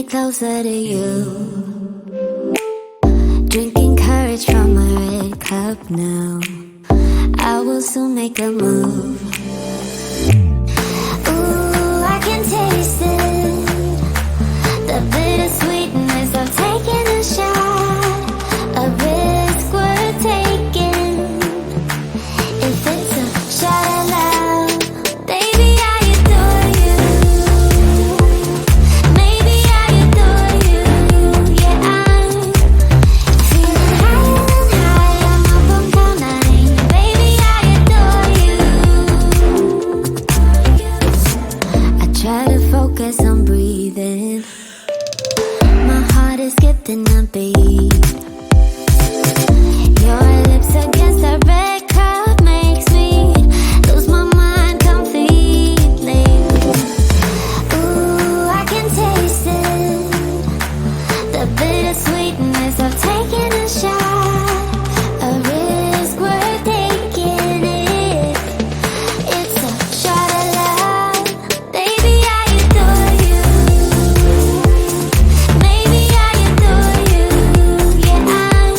get closer to you. Drinking courage from a red cup now. I will soon make a move. Ooh, I can taste it, the bittersweetness of taking a shot, a risk worth taking. If it's a shot at love, baby, I adore you. Maybe I adore you. Yeah, I'm feeling higher than high. I'm up on cloud nine. Baby, I adore you. I try to focus on breathing. My heart is skipping a beat. Your lips against a red cup makes me lose my mind completely. Ooh, I can taste it, the bittersweetness of taking a shot, a risk worth taking it. It's a shot at love, baby, I adore you. Maybe I adore you. Yeah, I'm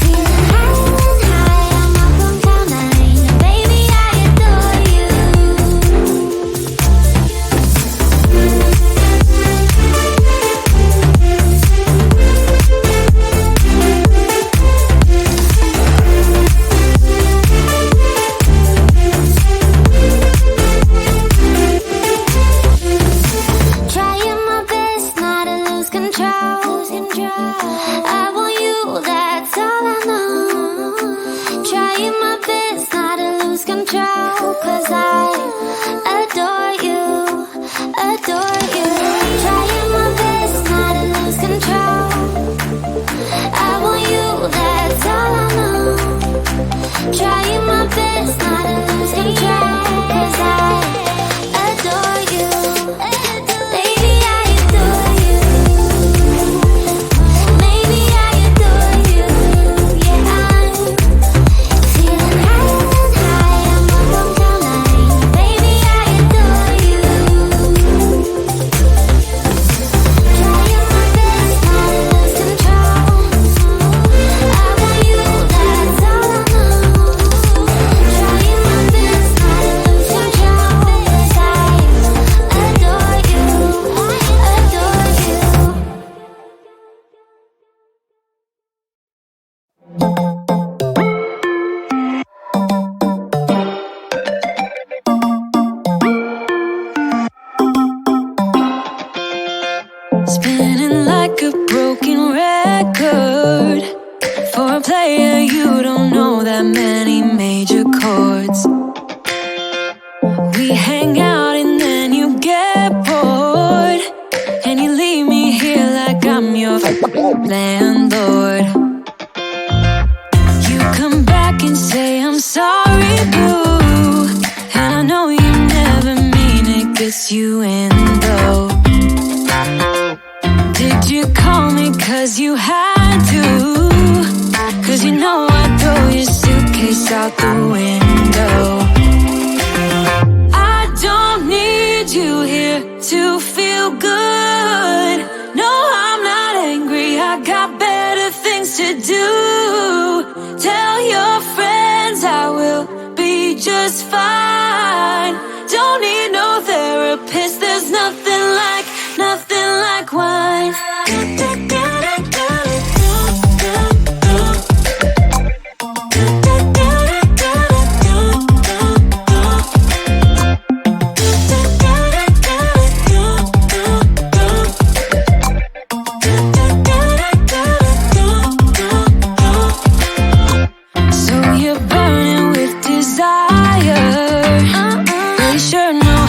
feeling higher than high. I'm up on cloud nine. Baby, I adore you. Trying my best not to lose control. I want you, that's all I know. Trying my best not to lose control, 'cause I adore you, adore you. Trying my best not to lose control. I want you, that's all I know. Trying my best not to lose control, 'cause I adore you. Baby, I adore you. Maybe I adore you. Yeah, I'm feeling higher than high. I'm up on cloud nine. Baby, I adore you. Trying my best not to lose control. I want you, that's all I know. Trying my best not to lose control, 'cause I adore you, adore you. Spinning like a broken record. For a player, you don't know that many major chords. We hang out and then you get bored, and you leave me here like I'm your landlord. You come back and say I'm sorry, boo, and I know you never mean it, gets you in though. Did you call me 'cause you had to? 'Cause you know I'd throw your suitcase out the window. I don't need you here to feel good. No, I'm not angry, I got better things to do. Tell your friends I will be just fine. Don't need no therapist, there's nothing like wine. So you're burning with desire. Really sure know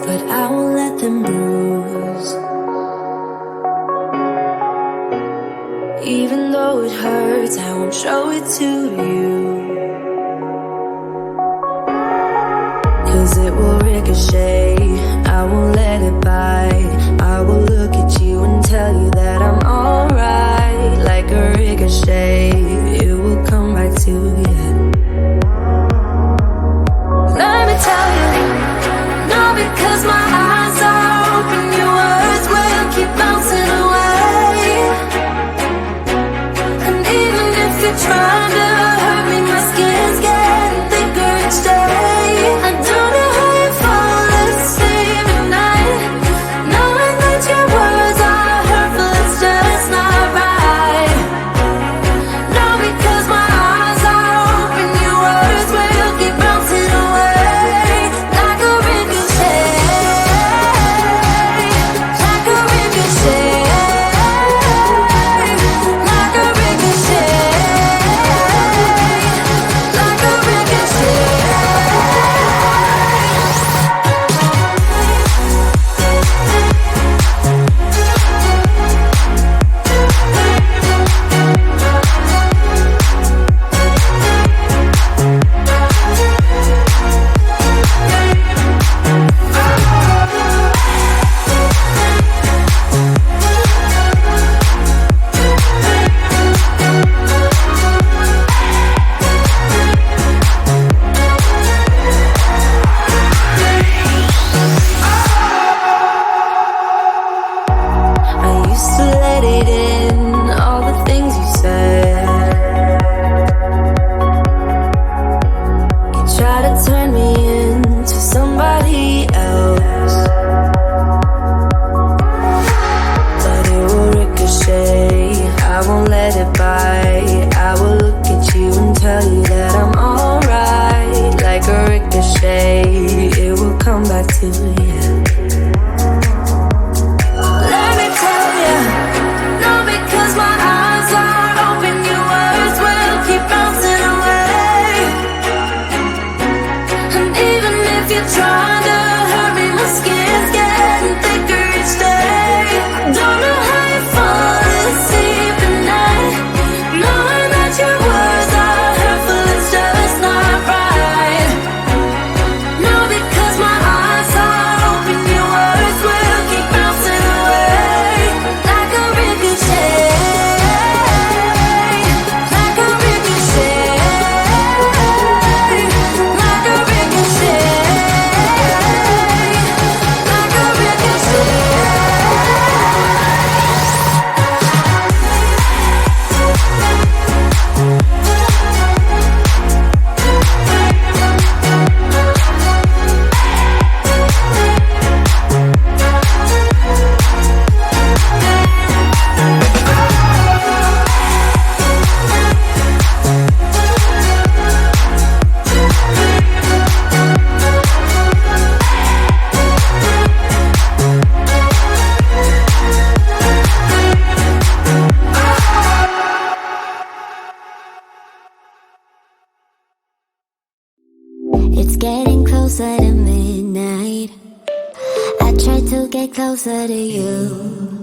but I won't let them bruise. Even though it hurts, I won't show it to you, 'cause it will ricochet. I won't let it bite. I will look at you and tell you that I'm alright. Like a ricochet, it will come back to you. Let me tell you, no, because my eyes are open, your words will keep bouncing away. And even if you're trying to hurt me, my skin's getting thicker each day. I don't know how you fall asleep at night, knowing that your words are hurtful, it's just not right. No, because my eyes are open, your words will keep bouncing away. Like a ricochet, like a ricochet, like a ricochet, like a ricochet. I used to let it in, all the things you said. You try to turn me into somebody else, but it will ricochet. I won't let it bite. I will look at you and tell you that I'm alright. Like a ricochet, it will come back to you. Let me tell you, no, because my eyes are open, your words will keep bouncing away. And even if you're trying to hurt me, my skin's getting thicker each day. Don't know how you fall asleep at night, knowing that your words are hurtful, it's just not right. No, because my eyes are open, your words will keep bouncing away. Like a ricochet, like a ricochet, like a ricochet, like a ricochet. It's getting closer to midnight. I try to get closer to you.